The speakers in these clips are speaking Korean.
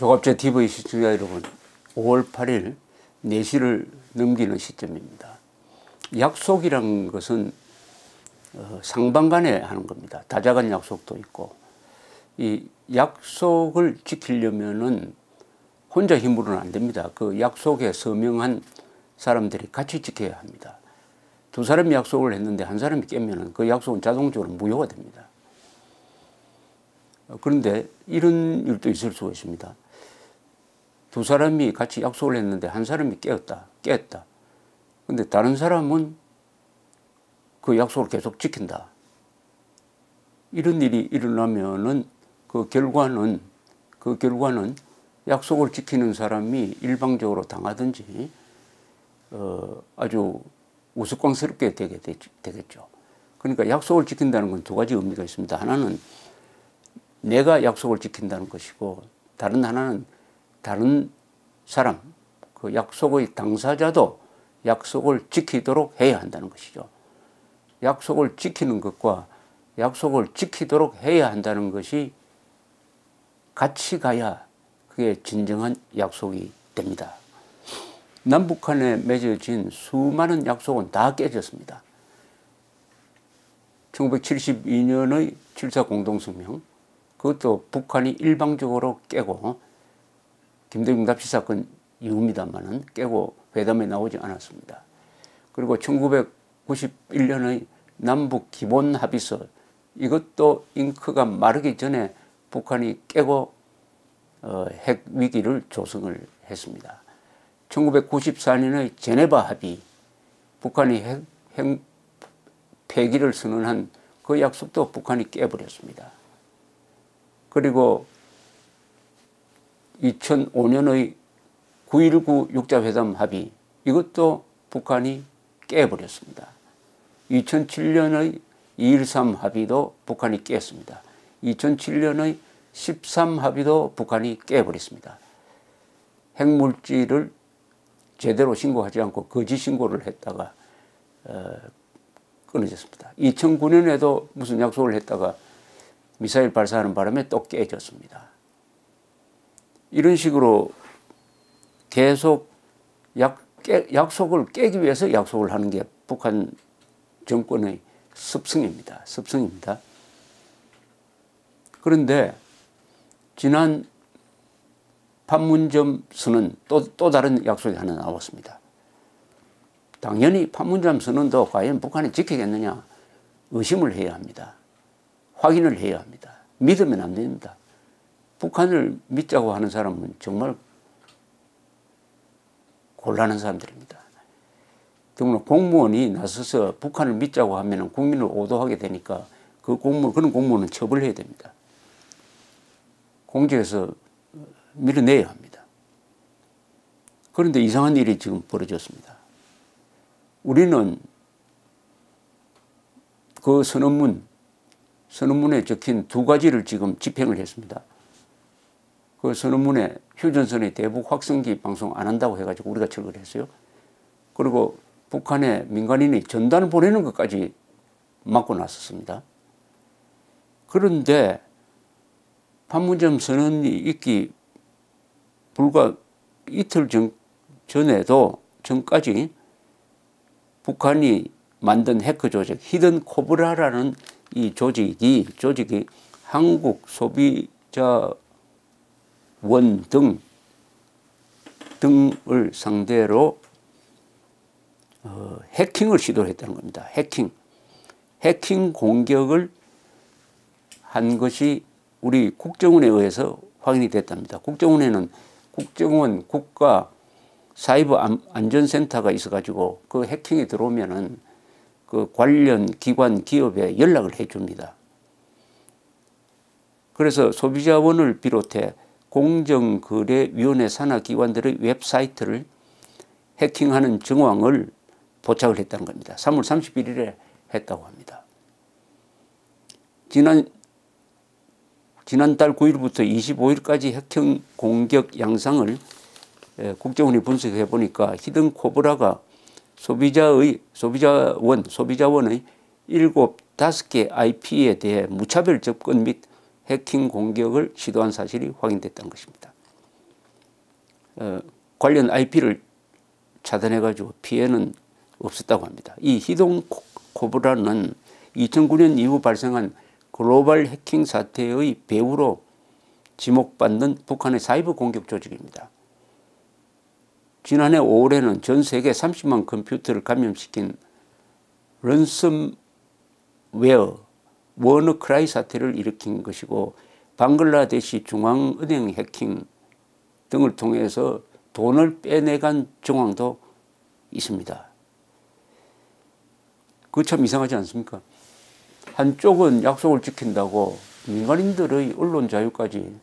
조갑제 TV 시청자 여러분, 5월 8일 4시를 넘기는 시점입니다. 약속이란 것은 상반간에 하는 겁니다. 다자간 약속도 있고, 이 약속을 지키려면은 혼자 힘으로는 안 됩니다. 그 약속에 서명한 사람들이 같이 지켜야 합니다. 두 사람이 약속을 했는데 한 사람이 깨면은 그 약속은 자동적으로 무효가 됩니다. 그런데 이런 일도 있을 수가 있습니다. 두 사람이 같이 약속을 했는데 한 사람이 깼다. 근데 다른 사람은 그 약속을 계속 지킨다. 이런 일이 일어나면은 그 결과는 약속을 지키는 사람이 일방적으로 당하든지 아주 우스꽝스럽게 되겠죠. 그러니까 약속을 지킨다는 건 두 가지 의미가 있습니다. 하나는 내가 약속을 지킨다는 것이고, 다른 하나는 다른 사람, 그 약속의 당사자도 약속을 지키도록 해야 한다는 것이죠. 약속을 지키는 것과 약속을 지키도록 해야 한다는 것이 같이 가야 그게 진정한 약속이 됩니다. 남북한에 맺어진 수많은 약속은 다 깨졌습니다. 1972년의 7.4 공동성명, 그것도 북한이 일방적으로 깨고, 김대중 납치 사건 이후입니다만은 깨고 회담에 나오지 않았습니다. 그리고 1991년의 남북 기본 합의서, 이것도 잉크가 마르기 전에 북한이 깨고 핵 위기를 조성을 했습니다. 1994년의 제네바 합의, 북한이 핵 폐기를 선언한 그 약속도 북한이 깨버렸습니다. 그리고 2005년의 9.19 육자회담 합의, 이것도 북한이 깨버렸습니다. 2007년의 2.13 합의도 북한이 깼습니다. 2007년의 13 합의도 북한이 깨버렸습니다. 핵물질을 제대로 신고하지 않고 거짓 신고를 했다가 끊어졌습니다. 2009년에도 무슨 약속을 했다가 미사일 발사하는 바람에 또 깨졌습니다. 이런 식으로 계속 약속을 깨기 위해서 약속을 하는 게 북한 정권의 습성입니다. 그런데 지난 판문점 선언, 또 다른 약속이 하나 나왔습니다. 당연히 판문점 선언도 과연 북한이 지키겠느냐 의심을 해야 합니다. 확인을 해야 합니다. 믿으면 안 됩니다. 북한을 믿자고 하는 사람은 정말 곤란한 사람들입니다. 더구나 공무원이 나서서 북한을 믿자고 하면 국민을 오도하게 되니까 그런 공무원은 처벌해야 됩니다. 공직에서 밀어내야 합니다. 그런데 이상한 일이 지금 벌어졌습니다. 우리는 그 선언문에 적힌 두 가지를 지금 집행을 했습니다. 그 선언문에 휴전선의 대북 확성기 방송 안 한다고 해가지고 우리가 철거를 했어요. 그리고 북한에 민간인이 전단을 보내는 것까지 막고 나섰습니다. 그런데 판문점 선언이 있기 불과 이틀 전까지 북한이 만든 해커 조직, 히든 코브라라는 이 조직이 한국 소비자원 등을 상대로 해킹을 시도했다는 겁니다. 해킹 공격을 한 것이 우리 국정원에 의해서 확인이 됐답니다. 국정원에는 국정원 국가 사이버 안전센터가 있어가지고 그 해킹이 들어오면은 그 관련 기관 기업에 연락을 해줍니다. 그래서 소비자원을 비롯해 공정거래위원회 산하 기관들의 웹사이트를 해킹하는 정황을 포착을 했다는 겁니다. 3월 31일에 했다고 합니다. 지난달 9일부터 25일까지 해킹 공격 양상을 국정원이 분석해 보니까 히든 코브라가 소비자원의 5개 IP에 대해 무차별 접근 및 해킹 공격을 시도한 사실이 확인됐다는 것입니다. 관련 IP를 차단해가지고 피해는 없었다고 합니다. 이 희동 코브라는 2009년 이후 발생한 글로벌 해킹 사태의 배후로 지목받는 북한의 사이버 공격 조직입니다. 지난해 5월에는 전 세계 30만 컴퓨터를 감염시킨 런섬웨어 워너크라이 사태를 일으킨 것이고 방글라데시 중앙은행 해킹 등을 통해서 돈을 빼내간 정황도 있습니다. 그거 참 이상하지 않습니까? 한쪽은 약속을 지킨다고 민간인들의 언론 자유까지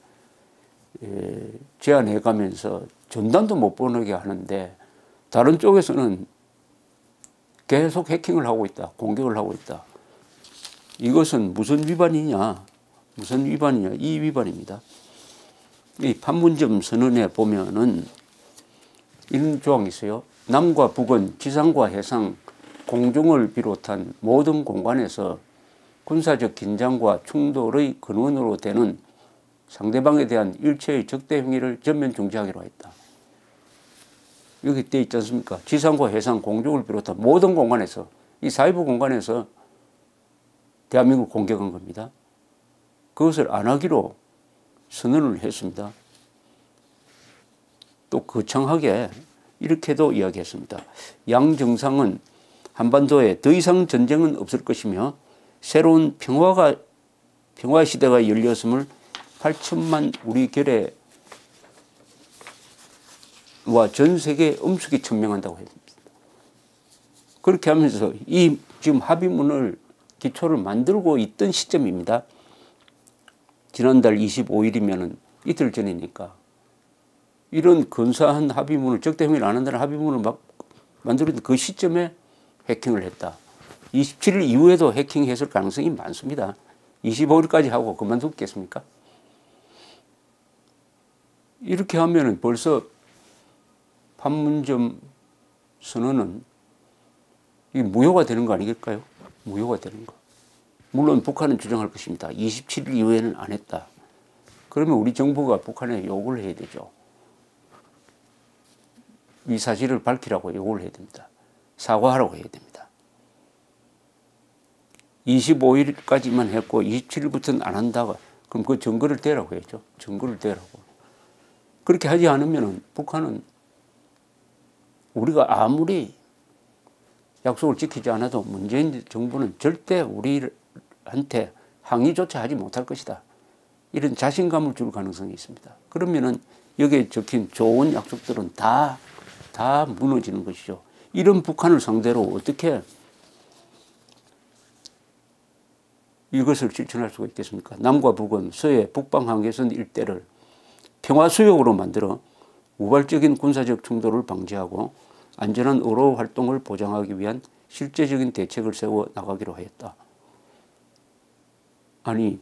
제한해가면서 전단도 못 보내게 하는데 다른 쪽에서는 계속 해킹을 하고 있다. 공격을 하고 있다. 이것은 무슨 위반이냐? 무슨 위반이냐? 이 위반입니다. 이 판문점 선언에 보면은 이런 조항이 있어요. 남과 북은 지상과 해상, 공중을 비롯한 모든 공간에서 군사적 긴장과 충돌의 근원으로 되는 상대방에 대한 일체의 적대 행위를 전면 중지하기로 했다. 여기 돼 있지 않습니까? 지상과 해상, 공중을 비롯한 모든 공간에서, 이 사이버 공간에서 대한민국을 공격한 겁니다. 그것을 안 하기로 선언을 했습니다. 또 거창하게 이렇게도 이야기했습니다. 양 정상은 한반도에 더 이상 전쟁은 없을 것이며 새로운 평화 시대가 열렸음을 8천만 우리 결의와 전 세계에 엄숙히 천명한다고 했습니다. 그렇게 하면서 이 지금 합의문을 기초를 만들고 있던 시점입니다. 지난달 25일이면 이틀 전이니까 이런 근사한 합의문을 적대 행위를 안 한다는 합의문을 막 만들었던 그 시점에 해킹을 했다. 27일 이후에도 해킹했을 가능성이 많습니다. 25일까지 하고 그만두겠습니까? 이렇게 하면은 벌써 판문점 선언은 이게 무효가 되는 거 아니겠까요? 무효가 되는 거. 물론 북한은 주장할 것입니다. 27일 이후에는 안 했다. 그러면 우리 정부가 북한에 요구를 해야 되죠. 이 사실을 밝히라고 요구를 해야 됩니다. 사과하라고 해야 됩니다. 25일까지만 했고 27일부터는 안 한다고 그럼 그 증거를 대라고 해야죠. 증거를 대라고. 그렇게 하지 않으면 북한은 우리가 아무리 약속을 지키지 않아도 문재인 정부는 절대 우리한테 항의조차 하지 못할 것이다. 이런 자신감을 줄 가능성이 있습니다. 그러면은 여기에 적힌 좋은 약속들은 다 무너지는 것이죠. 이런 북한을 상대로 어떻게 이것을 실천할 수가 있겠습니까? 남과 북은 서해 북방 한계선 일대를 평화수역으로 만들어 우발적인 군사적 충돌을 방지하고 안전한 어로 활동을 보장하기 위한 실제적인 대책을 세워 나가기로 하였다. 아니,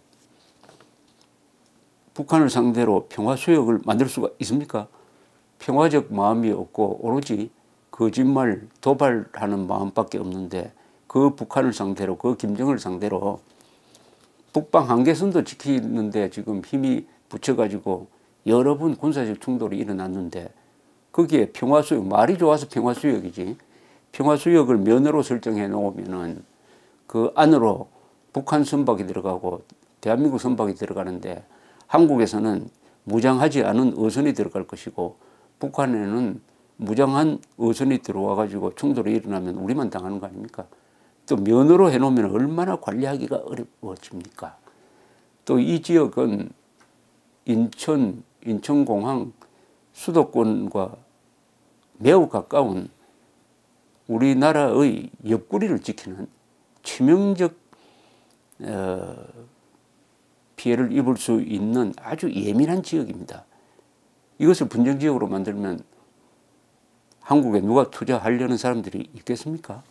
북한을 상대로 평화수역을 만들 수가 있습니까? 평화적 마음이 없고 오로지 거짓말, 도발하는 마음밖에 없는데 그 북한을 상대로, 그 김정을 상대로 북방 한계선도 지키는데 지금 힘이 붙여가지고 여러 번 군사적 충돌이 일어났는데 거기에 평화수역, 말이 좋아서 평화수역이지 평화수역을 면으로 설정해 놓으면은 그 안으로 북한 선박이 들어가고 대한민국 선박이 들어가는데 한국에서는 무장하지 않은 어선이 들어갈 것이고 북한에는 무장한 어선이 들어와 가지고 충돌이 일어나면 우리만 당하는 거 아닙니까? 또 면으로 해놓으면 얼마나 관리하기가 어려워집니까? 또 이 지역은 인천공항 수도권과 매우 가까운 우리나라의 옆구리를 지키는 치명적 피해를 입을 수 있는 아주 예민한 지역입니다. 이것을 분쟁지역으로 만들면 한국에 누가 투자하려는 사람들이 있겠습니까?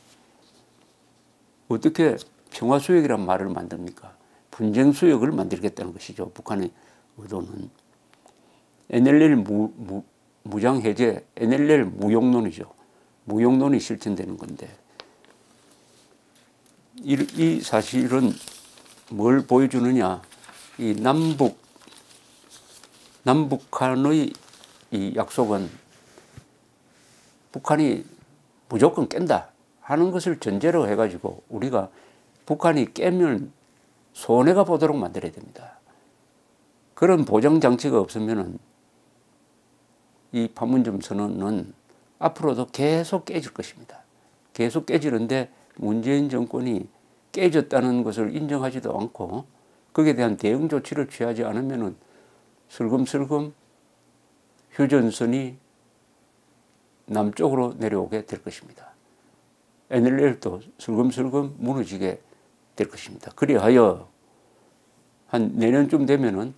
어떻게 평화수역이란 말을 만듭니까? 분쟁수역을 만들겠다는 것이죠. 북한의 의도는. NLL 무장해제, NLL 무용론이죠. 무용론이 실천되는 건데 이 사실은 뭘 보여주느냐. 이 남북한의 이 약속은 북한이 무조건 깬다 하는 것을 전제로 해가지고 우리가 북한이 깨면 손해가 보도록 만들어야 됩니다. 그런 보장장치가 없으면은 이 판문점 선언은 앞으로도 계속 깨질 것입니다. 계속 깨지는데 문재인 정권이 깨졌다는 것을 인정하지도 않고 거기에 대한 대응 조치를 취하지 않으면은 슬금슬금 휴전선이 남쪽으로 내려오게 될 것입니다. NLL도 슬금슬금 무너지게 될 것입니다. 그리하여 한 내년쯤 되면은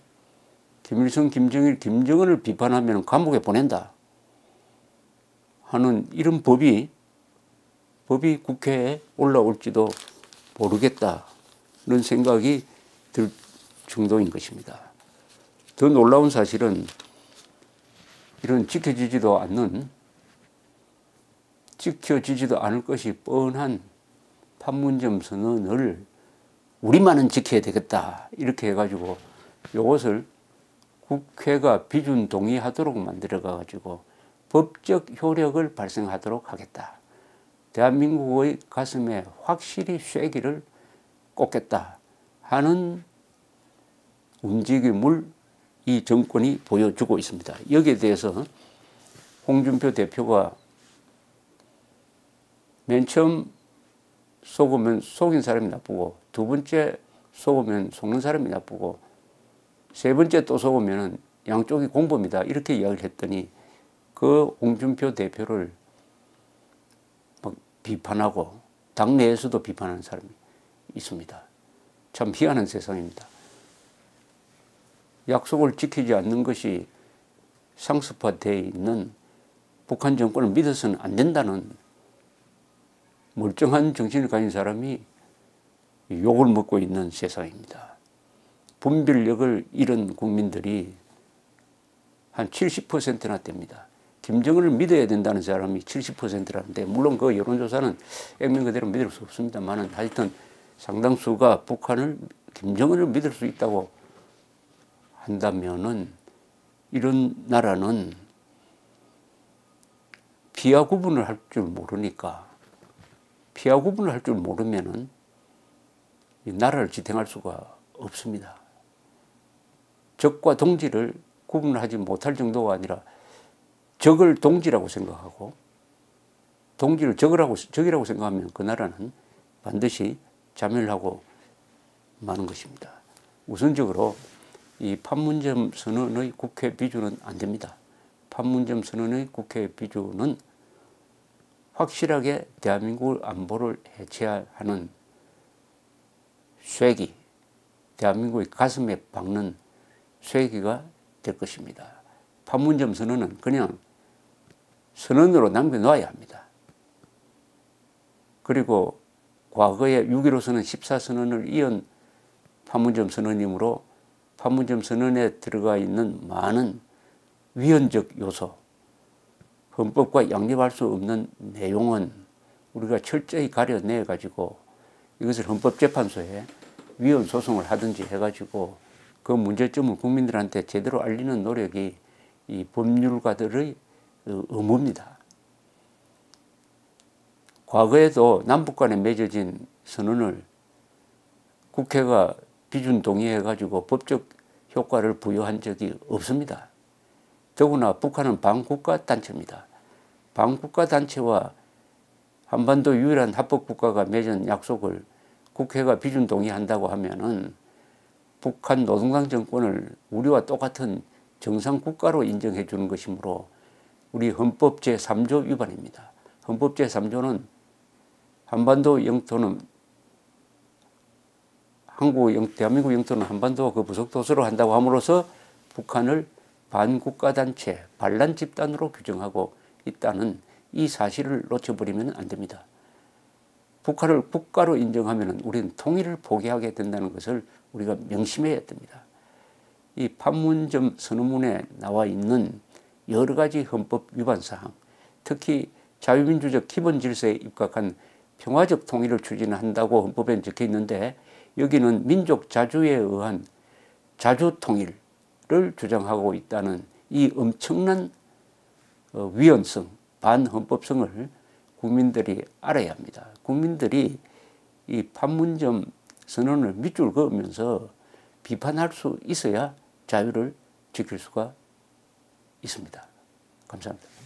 김일성, 김정일, 김정은을 비판하면 감옥에 보낸다 하는 이런 법이 국회에 올라올지도 모르겠다는 생각이 들 정도인 것입니다. 더 놀라운 사실은 이런 지켜지지도 않을 것이 뻔한 판문점 선언을 우리만은 지켜야 되겠다 이렇게 해가지고 이것을 국회가 비준 동의하도록 만들어가지고 법적 효력을 발생하도록 하겠다. 대한민국의 가슴에 확실히 쐐기를 꽂겠다 하는 움직임을 이 정권이 보여주고 있습니다. 여기에 대해서 홍준표 대표가 맨 처음 속으면 속인 사람이 나쁘고 두 번째 속으면 속는 사람이 나쁘고 세 번째 또 속으면 양쪽이 공범이다 이렇게 이야기를 했더니 그 홍준표 대표를 막 비판하고 당내에서도 비판하는 사람이 있습니다. 참 희한한 세상입니다. 약속을 지키지 않는 것이 상습화되어 있는 북한 정권을 믿어서는 안 된다는 멀쩡한 정신을 가진 사람이 욕을 먹고 있는 세상입니다. 분별력을 잃은 국민들이 한 70%나 됩니다. 김정은을 믿어야 된다는 사람이 70%라는데 물론 그 여론조사는 액면 그대로 믿을 수 없습니다만 하여튼 상당수가 김정은을 믿을 수 있다고 한다면은 이런 나라는 피하 구분을 할 줄 모르니까 피하 구분을 할 줄 모르면은 이 나라를 지탱할 수가 없습니다. 적과 동지를 구분하지 못할 정도가 아니라 적을 동지라고 생각하고 동지를 적이라고 생각하면 그 나라는 반드시 자멸하고 마는 것입니다. 우선적으로 이 판문점 선언의 국회 비준은 안 됩니다. 판문점 선언의 국회 비준은 확실하게 대한민국 안보를 해체하는 쐐기, 대한민국의 가슴에 박는 쐐기가 될 것입니다. 판문점 선언은 그냥 선언으로 남겨놓아야 합니다. 그리고 과거에 6.15 14선언을 이은 판문점 선언이므로 판문점 선언에 들어가 있는 많은 위헌적 요소, 헌법과 양립할 수 없는 내용은 우리가 철저히 가려내 가지고 이것을 헌법재판소에 위헌 소송을 하든지 해가지고 그 문제점을 국민들한테 제대로 알리는 노력이 이 법률가들의 의무입니다. 과거에도 남북 간에 맺어진 선언을 국회가 비준 동의해가지고 법적 효과를 부여한 적이 없습니다. 더구나 북한은 반국가 단체입니다. 반국가 단체와 한반도 유일한 합법국가가 맺은 약속을 국회가 비준 동의한다고 하면은 북한 노동당 정권을 우리와 똑같은 정상국가로 인정해 주는 것이므로 우리 헌법 제3조 위반입니다. 헌법 제3조는 한반도 영토는 대한민국 영토는 한반도와 그 부속 도서로 한다고 함으로써 북한을 반국가 단체, 반란 집단으로 규정하고 있다는 이 사실을 놓쳐버리면 안 됩니다. 북한을 국가로 인정하면 우리는 통일을 포기하게 된다는 것을 우리가 명심해야 됩니다. 이 판문점 선언문에 나와 있는 여러 가지 헌법 위반 사항, 특히 자유민주적 기본 질서에 입각한 평화적 통일을 추진한다고 헌법에 적혀 있는데 여기는 민족 자주에 의한 자주 통일을 주장하고 있다는 이 엄청난 위헌성, 반헌법성을 국민들이 알아야 합니다. 국민들이 이 판문점 선언을 밑줄 그으면서 비판할 수 있어야 자유를 지킬 수가 있습니다. 감사합니다.